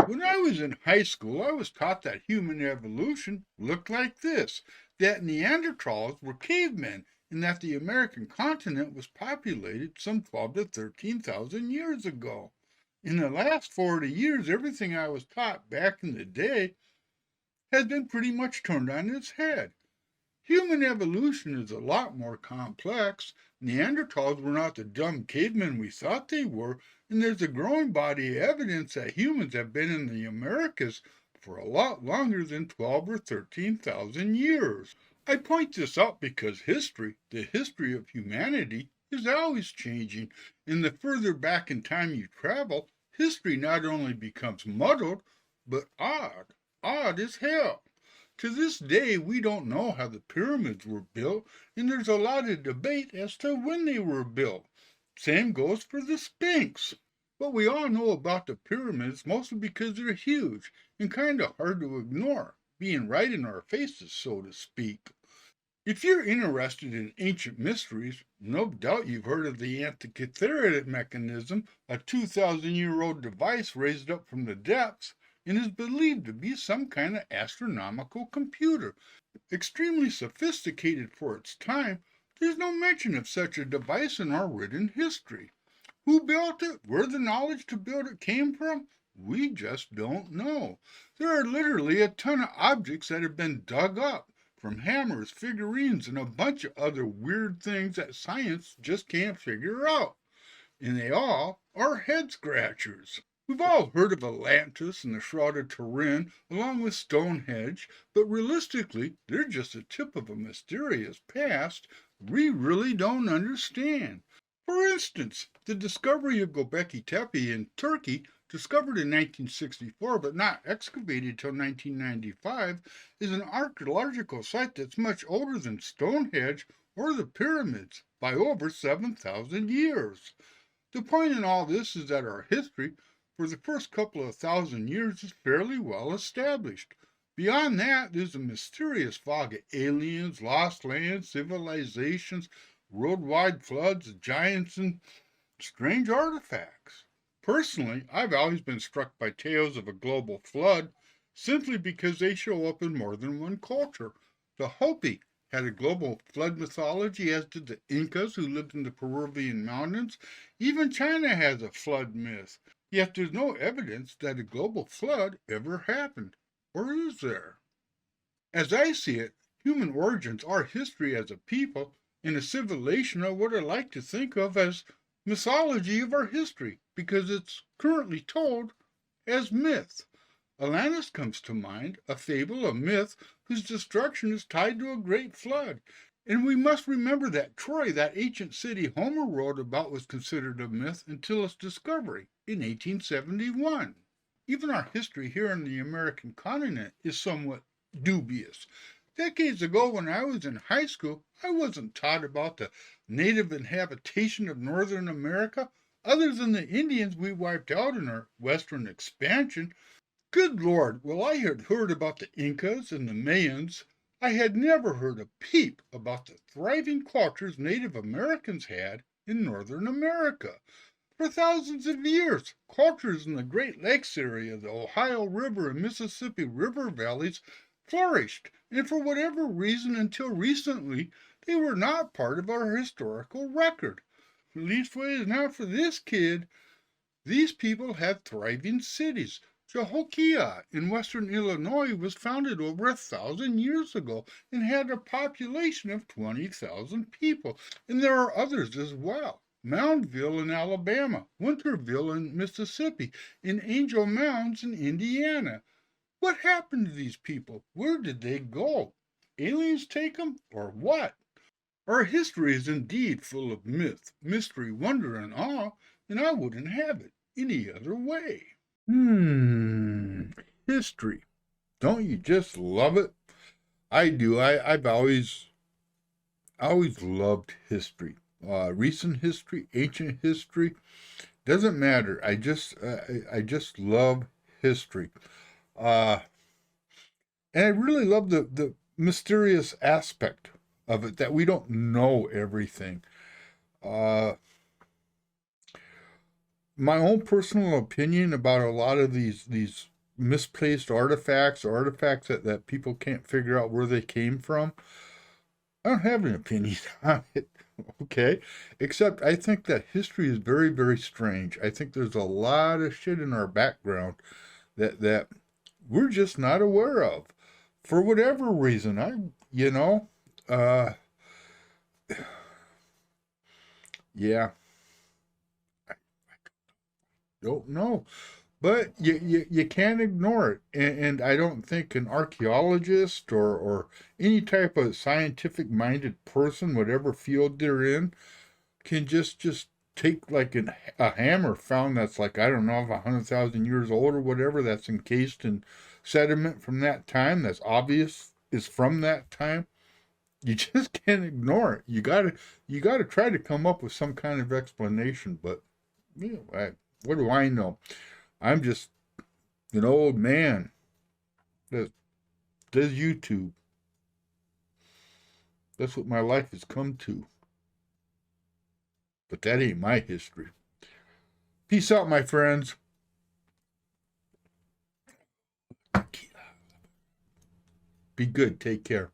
When I was in high school, I was taught that human evolution looked like this, that Neanderthals were cavemen, and that the American continent was populated some 12 to 13,000 years ago. In the last 40 years, everything I was taught back in the day has been pretty much turned on its head. Human evolution is a lot more complex. Neanderthals were not the dumb cavemen we thought they were, and there's a growing body of evidence that humans have been in the Americas for a lot longer than 12 or 13,000 years. I point this out because history, the history of humanity, is always changing, and the further back in time you travel, history not only becomes muddled, but odd as hell. To this day, we don't know how the pyramids were built, and there's a lot of debate as to when they were built. Same goes for the Sphinx. But we all know about the pyramids mostly because they're huge and kind of hard to ignore, being right in our faces, so to speak. If you're interested in ancient mysteries, no doubt you've heard of the Antikythera mechanism, a 2,000-year-old device raised up from the depths and is believed to be some kind of astronomical computer. Extremely sophisticated for its time, there's no mention of such a device in our written history. Who built it? Where the knowledge to build it came from? We just don't know. There are literally a ton of objects that have been dug up, from hammers, figurines, and a bunch of other weird things that science just can't figure out. And they all are head scratchers. We've all heard of Atlantis and the Shroud of Turin, along with Stonehenge, but realistically, they're just the tip of a mysterious past we really don't understand. For instance, the discovery of Göbekli Tepe in Turkey, discovered in 1964 but not excavated till 1995, is an archaeological site that's much older than Stonehenge or the pyramids by over 7,000 years. The point in all this is that our history for the first couple of thousand years is fairly well established. Beyond that, there's a mysterious fog of aliens, lost lands, civilizations, worldwide floods, giants, and strange artifacts. Personally, I've always been struck by tales of a global flood simply because they show up in more than one culture. The Hopi had a global flood mythology, as did the Incas who lived in the Peruvian mountains. Even China has a flood myth. Yet there's no evidence that a global flood ever happened. Or is there? As I see it, human origins are history as a people, and a civilization are what I like to think of as mythology of our history, because it's currently told as myth. Atlantis comes to mind, a fable, a myth, whose destruction is tied to a great flood. And we must remember that Troy, that ancient city Homer wrote about, was considered a myth until its discovery in 1871. Even our history here on the American continent is somewhat dubious. Decades ago, when I was in high school, I wasn't taught about the native inhabitation of Northern America, other than the Indians we wiped out in our western expansion. Good Lord, well, I had heard about the Incas and the Mayans. I had never heard a peep about the thriving cultures Native Americans had in Northern America. For thousands of years, cultures in the Great Lakes area, the Ohio River and Mississippi River valleys flourished, and for whatever reason until recently, they were not part of our historical record. Leastways, not for this kid. These people had thriving cities. Cahokia in western Illinois was founded over 1,000 years ago and had a population of 20,000 people. And there are others as well. Moundville in Alabama, Winterville in Mississippi, and Angel Mounds in Indiana. What happened to these people? Where did they go? Aliens take them, or what? Our history is indeed full of myth, mystery, wonder, and awe, and I wouldn't have it any other way. History. Don't you just love it? I do. I've always loved history. Recent history, ancient history, doesn't matter. I just love history. And I really love the mysterious aspect of it, that we don't know everything. My own personal opinion about a lot of these misplaced artifacts, or artifacts that people can't figure out where they came from. I don't have an opinion on it, okay? Except I think that history is very, very strange. I think there's a lot of shit in our background that we're just not aware of for whatever reason. Uh, yeah, don't know. But you can't ignore it. And I don't think an archaeologist or any type of scientific minded person, whatever field they're in, can just take like a hammer found that's like, I don't know, 100,000 years old or whatever, that's encased in sediment from that time, that's obvious is from that time. You just can't ignore it. You gotta try to come up with some kind of explanation. But what do I know? I'm just an old man that does YouTube. That's what my life has come to. But that ain't my history. Peace out, my friends. Be good. Take care.